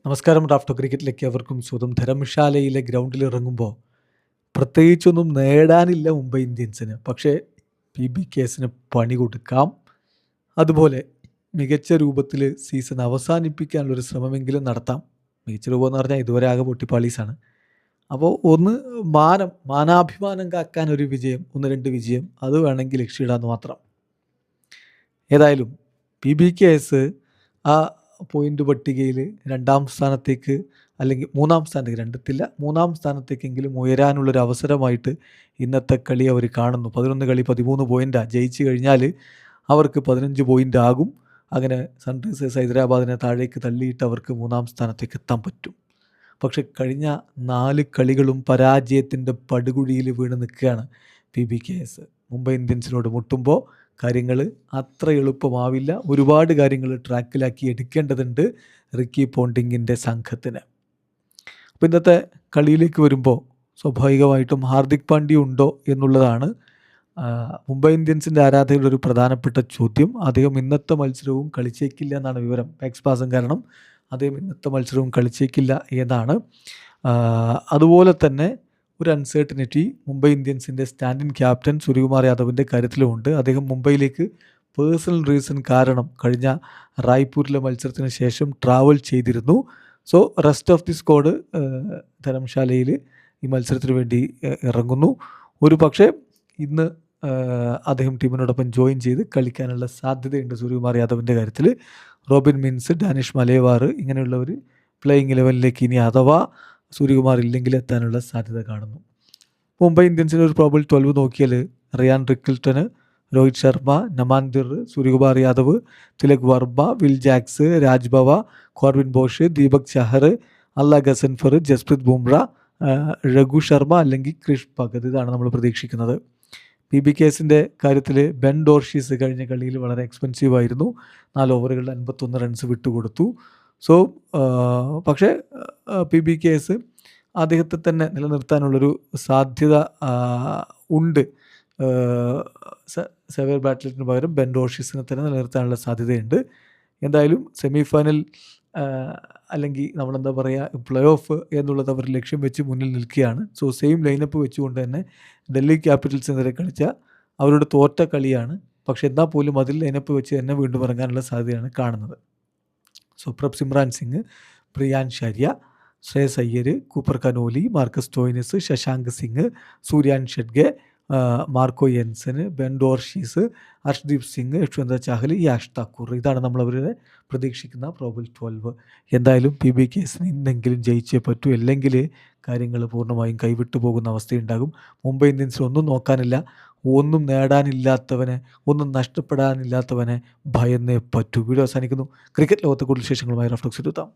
നമസ്കാരം. റാഫ്റ്റോ ക്രിക്കറ്റിലേക്ക് അവർക്കും സ്വന്തം. ധരംശാലയിലെ ഗ്രൗണ്ടിൽ ഇറങ്ങുമ്പോൾ പ്രത്യേകിച്ചൊന്നും നേടാനില്ല മുംബൈ ഇന്ത്യൻസിന്. പക്ഷേ PBKസിന് പണി കൊടുക്കാം. അതുപോലെ മികച്ച രൂപത്തിൽ സീസൺ അവസാനിപ്പിക്കാനുള്ളൊരു ശ്രമമെങ്കിലും നടത്താം. മികച്ച രൂപം എന്ന് പറഞ്ഞാൽ ഇതുവരെ ആകെ പൊട്ടിപ്പാളീസാണ്. അപ്പോൾ ഒന്ന് മാനാഭിമാനം കാക്കാൻ ഒരു വിജയം, 1-2 വിജയം അത് വേണമെങ്കിൽ ലക്ഷ്യമിടാമെന്ന് മാത്രം. ഏതായാലും PBKs ആ പോയിൻ്റ് പട്ടികയിൽ 2ാം സ്ഥാനത്തേക്ക് അല്ലെങ്കിൽ 3ാം സ്ഥാനത്തേക്ക്, രണ്ടെത്തില്ല 3ാം സ്ഥാനത്തേക്കെങ്കിലും ഉയരാനുള്ളൊരു അവസരമായിട്ട് ഇന്നത്തെ കളി അവർ കാണുന്നു. 11 കളി 13 പോയിൻ്റാണ്. ജയിച്ചു കഴിഞ്ഞാൽ അവർക്ക് 15 പോയിൻ്റ് ആകും. അങ്ങനെ സൺറൈസേഴ്സ് ഹൈദരാബാദിനെ താഴേക്ക് തള്ളിയിട്ട് അവർക്ക് 3ാം സ്ഥാനത്തേക്ക് എത്താൻ പറ്റും. പക്ഷെ കഴിഞ്ഞ 4 കളികളും പരാജയത്തിൻ്റെ പടുകുഴിയിൽ വീണ് നിൽക്കുകയാണ് PBKs. മുംബൈ ഇന്ത്യൻസിനോട് മുട്ടുമ്പോൾ കാര്യങ്ങൾ അത്ര എളുപ്പമാവില്ല. ഒരുപാട് കാര്യങ്ങൾ ട്രാക്കിലാക്കി എടുക്കേണ്ടതുണ്ട് റിക്കി പോണ്ടിങ്ങിൻ്റെ സംഘത്തിന്. അപ്പോൾ ഇന്നത്തെ കളിയിലേക്ക് വരുമ്പോൾ സ്വാഭാവികമായിട്ടും ഹാർദിക് പാണ്ഡ്യ ഉണ്ടോ എന്നുള്ളതാണ് മുംബൈ ഇന്ത്യൻസിൻ്റെ ആരാധകരുടെ ഒരു പ്രധാനപ്പെട്ട ചോദ്യം. അദ്ദേഹം ഇന്നത്തെ മത്സരവും കളിച്ചേക്കില്ല എന്നാണ് വിവരം. എക്സ്പാസം കാരണം അദ്ദേഹം ഇന്നത്തെ മത്സരവും കളിച്ചേക്കില്ല എന്നാണ്. അതുപോലെ തന്നെ ഒരു അൺസർട്ടനിറ്റി മുംബൈ ഇന്ത്യൻസിൻ്റെ സ്റ്റാൻഡിൻ ക്യാപ്റ്റൻ സൂര്യകുമാർ യാദവിൻ്റെ കാര്യത്തിലുമുണ്ട്. അദ്ദേഹം മുംബൈയിലേക്ക് പേഴ്സണൽ റീസൺ കാരണം കഴിഞ്ഞ റായ്പൂരിലെ മത്സരത്തിന് ശേഷം ട്രാവൽ ചെയ്തിരുന്നു. So rest of the squad ധരംശാലയിൽ ഈ മത്സരത്തിന് വേണ്ടി ഇറങ്ങുന്നു. ഒരു പക്ഷേ ഇന്ന് അദ്ദേഹം ടീമിനോടൊപ്പം ജോയിൻ ചെയ്ത് കളിക്കാനുള്ള സാധ്യതയുണ്ട് സൂര്യകുമാർ യാദവിൻ്റെ കാര്യത്തിൽ. റോബിൻ മിൻസ്, ഡാനിഷ് മലേവാർ ഇങ്ങനെയുള്ളവർ പ്ലേയിങ് 11ലേക്ക് ഇനി അഥവാ സൂര്യകുമാർ ഇല്ലെങ്കിൽ എത്താനുള്ള സാധ്യത കാണുന്നു. മുംബൈ ഇന്ത്യൻസിൻ്റെ ഒരു പ്രോബബിൾ 12 നോക്കിയാൽ റിയാൻ റിക്കിൾട്ടന്, രോഹിത് ശർമ്മ, നമാൻദിർ, സൂര്യകുമാർ യാദവ്, തിലക് വർമ്മ, വിൽ ജാക്സ്, രാജ്ബവ, കോർവിൻ ബോഷ്, ദീപക് ചഹർ, അല്ല ഗസൻഫർ, ജസ്പ്രീത് ബുംറ, രഘു ശർമ്മ അല്ലെങ്കിൽ ക്രിഷ് ഭഗത്. ഇതാണ് നമ്മൾ പ്രതീക്ഷിക്കുന്നത്. PBKസിൻ്റെ കാര്യത്തിൽ ബെൻ ഡോർഷീസ് കഴിഞ്ഞ കളിയിൽ വളരെ എക്സ്പെൻസീവ് ആയിരുന്നു. 4 ഓവറുകളിൽ 51 റൺസ് വിട്ടുകൊടുത്തു. സോ പക്ഷേ PBKs അദ്ദേഹത്തെ തന്നെ നിലനിർത്താനുള്ളൊരു സാധ്യത ഉണ്ട്. സെവർ ബാറ്റ്ലറ്റിന് പകരം ബെൻ ഡോർഷീസിനെ തന്നെ നിലനിർത്താനുള്ള സാധ്യതയുണ്ട്. എന്തായാലും സെമി ഫൈനൽ അല്ലെങ്കിൽ നമ്മളെന്താ പറയുക, പ്ലേ ഓഫ് എന്നുള്ളത് അവർ ലക്ഷ്യം വെച്ച് മുന്നിൽ നിൽക്കുകയാണ്. സോ സെയിം ലൈനപ്പ് വെച്ചുകൊണ്ട് തന്നെ ഡൽഹി ക്യാപിറ്റൽസിനെതിരെ കളിച്ച അവരുടെ തോറ്റ കളിയാണ്. പക്ഷെ എന്നാൽ പോലും അതിൽ ലൈനപ്പ് വെച്ച് തന്നെ വീണ്ടും ഇറങ്ങാനുള്ള സാധ്യതയാണ് കാണുന്നത്. So Prabh Singh, Priyansh Arya, Shreyas Iyer, Cooper Connolly, Marcus Stoinis, Shashank Singh, Suryansh Shedge, Marco Jansen, Ben Dwarshuis, Harshdeep Singh, Yashwant Chahal, Yash Thakur. ഇതാണ് നമ്മളവരെ പ്രതീക്ഷിക്കുന്ന പ്രോബബിൾ 12. എന്തായാലും PBKസിന് ഇന്നെങ്കിലും ജയിച്ചേ പറ്റൂ. അല്ലെങ്കിൽ കാര്യങ്ങൾ പൂർണ്ണമായും കൈവിട്ടു പോകുന്ന അവസ്ഥയുണ്ടാകും. മുംബൈ ഇന്ത്യൻസിന് ഒന്നും നോക്കാനില്ല. ഒന്നും നേടാനില്ലാത്തവനെ, ഒന്നും നഷ്ടപ്പെടാനില്ലാത്തവനെ ഭയന്നേ പറ്റൂ. വീഡിയോ അവസാനിക്കുന്നു. ക്രിക്കറ്റ് ലോകത്തെ കൂടുതൽ വിശേഷങ്ങളുമായി റഫ്ലക്സ് എത്താം.